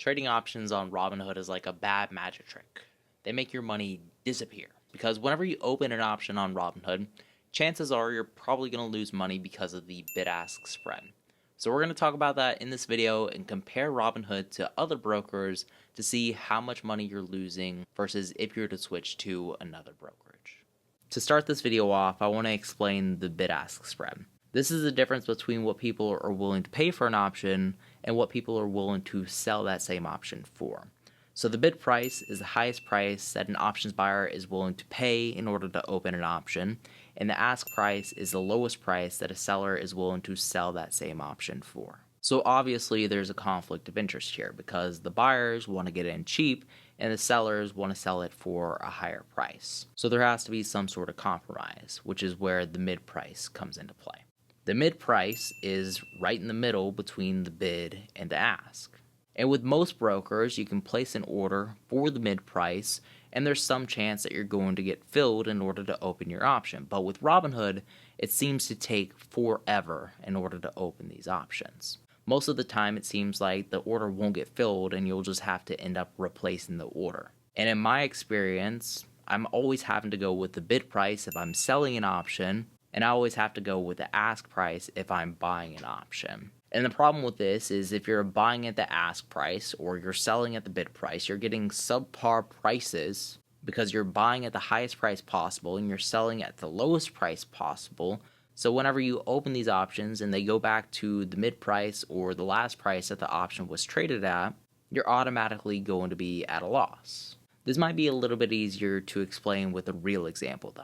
Trading options on Robinhood is like a bad magic trick. They make your money disappear because whenever you open an option on Robinhood, chances are you're probably going to lose money because of the bid-ask spread. So we're going to talk about that in this video and compare Robinhood to other brokers to see how much money you're losing versus if you were to switch to another brokerage. To start this video off, I want to explain the bid-ask spread. This is the difference between what people are willing to pay for an option and what people are willing to sell that same option for. So the bid price is the highest price that an options buyer is willing to pay in order to open an option, and the ask price is the lowest price that a seller is willing to sell that same option for. So obviously there's a conflict of interest here because the buyers want to get in cheap and the sellers want to sell it for a higher price. So there has to be some sort of compromise, which is where the mid price comes into play. The mid price is right in the middle between the bid and the ask. And with most brokers, you can place an order for the mid price, and there's some chance that you're going to get filled in order to open your option. But with Robinhood, it seems to take forever in order to open these options. Most of the time, it seems like the order won't get filled, and you'll just have to end up replacing the order. And in my experience, I'm always having to go with the bid price if I'm selling an option, and I always have to go with the ask price if I'm buying an option. And the problem with this is if you're buying at the ask price or you're selling at the bid price, you're getting subpar prices because you're buying at the highest price possible and you're selling at the lowest price possible. So whenever you open these options and they go back to the mid price or the last price that the option was traded at, you're automatically going to be at a loss. This might be a little bit easier to explain with a real example though.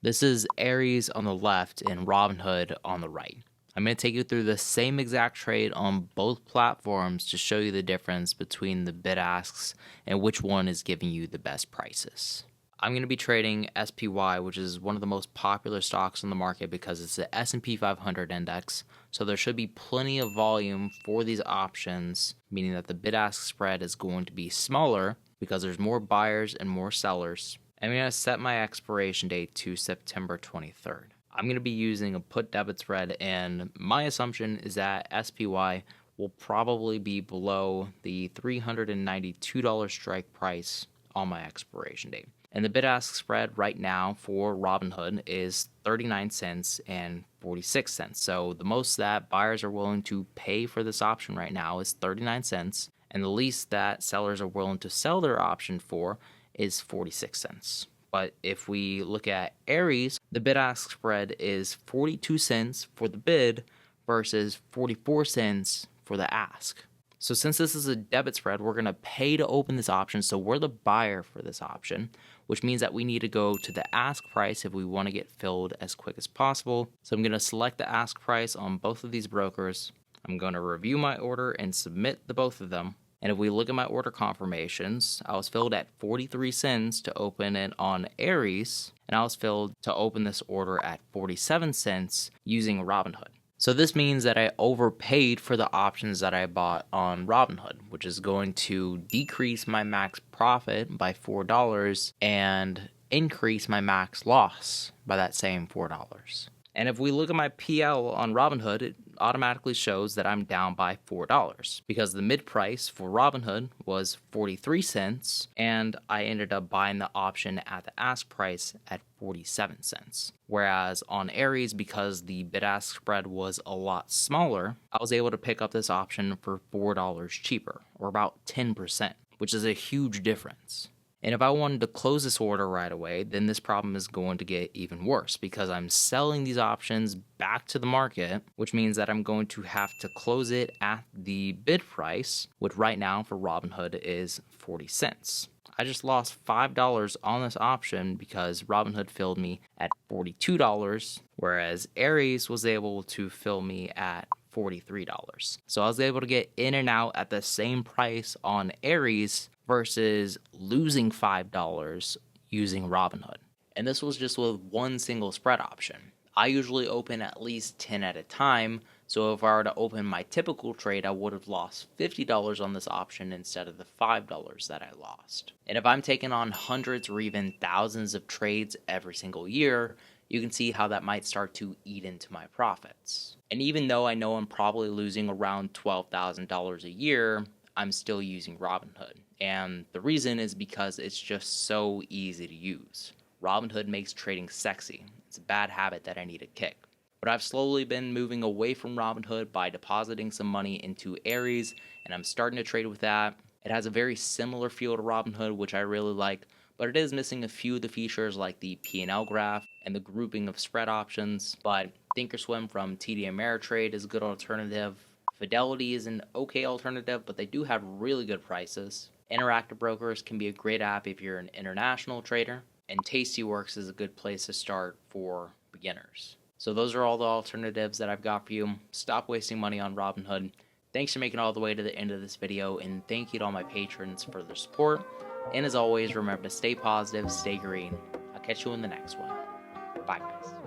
This is Aries on the left and Robinhood on the right. I'm going to take you through the same exact trade on both platforms to show you the difference between the bid asks and which one is giving you the best prices. I'm going to be trading SPY, which is one of the most popular stocks on the market because it's the S&P 500 index, so there should be plenty of volume for these options, meaning that the bid-ask spread is going to be smaller because there's more buyers and more sellers. I'm going to set my expiration date to September 23rd. I'm going to be using a put debit spread, and my assumption is that SPY will probably be below the $392 strike price on my expiration date. And the bid-ask spread right now for Robinhood is 39 cents and 46 cents. So the most that buyers are willing to pay for this option right now is 39 cents, and the least that sellers are willing to sell their option for is 46 cents. But if we look at Aries, the bid-ask spread is 42 cents for the bid versus 44 cents for the ask. So since this is a debit spread, we're going to pay to open this option, so we're the buyer for this option, which means that we need to go to the ask price if we want to get filled as quick as possible. So I'm going to select the ask price on both of these brokers. I'm going to review my order and submit the both of them. And if we look at my order confirmations, I was filled at 43 cents to open it on Aries, and I was filled to open this order at 47 cents using Robinhood. So this means that I overpaid for the options that I bought on Robinhood, which is going to decrease my max profit by $4 and increase my max loss by that same $4. And if we look at my PL on Robinhood, it automatically shows that I'm down by $4 because the mid price for Robinhood was 43 cents and I ended up buying the option at the ask price at 47 cents. Whereas on Aries, because the bid-ask spread was a lot smaller, I was able to pick up this option for $4 cheaper, or about 10%, which is a huge difference. And if I wanted to close this order right away, then this problem is going to get even worse because I'm selling these options back to the market, which means that I'm going to have to close it at the bid price, which right now for Robinhood is 40 cents. I just lost $5 on this option because Robinhood filled me at $42, whereas Aries was able to fill me at $43. So I was able to get in and out at the same price on Aries versus losing $5 using Robinhood. And this was just with one single spread option. I usually open at least 10 at a time, so if I were to open my typical trade, I would have lost $50 on this option instead of the $5 that I lost. And if I'm taking on hundreds or even thousands of trades every single year, you can see how that might start to eat into my profits. And even though I know I'm probably losing around $12,000 a year, I'm still using Robinhood. And the reason is because it's just so easy to use. Robinhood makes trading sexy. It's a bad habit that I need to kick. But I've slowly been moving away from Robinhood by depositing some money into Aries, and I'm starting to trade with that. It has a very similar feel to Robinhood, which I really like, but it is missing a few of the features like the P&L graph and the grouping of spread options. But Thinkorswim from TD Ameritrade is a good alternative. Fidelity is an okay alternative, but they do have really good prices. Interactive Brokers can be a great app if you're an international trader, and Tastyworks is a good place to start for beginners. So those are all the alternatives that I've got for you. Stop wasting money on Robinhood. Thanks for making it all the way to the end of this video, and thank you to all my patrons for their support. And as always, remember to stay positive, stay green. I'll catch you in the next one. Bye, guys.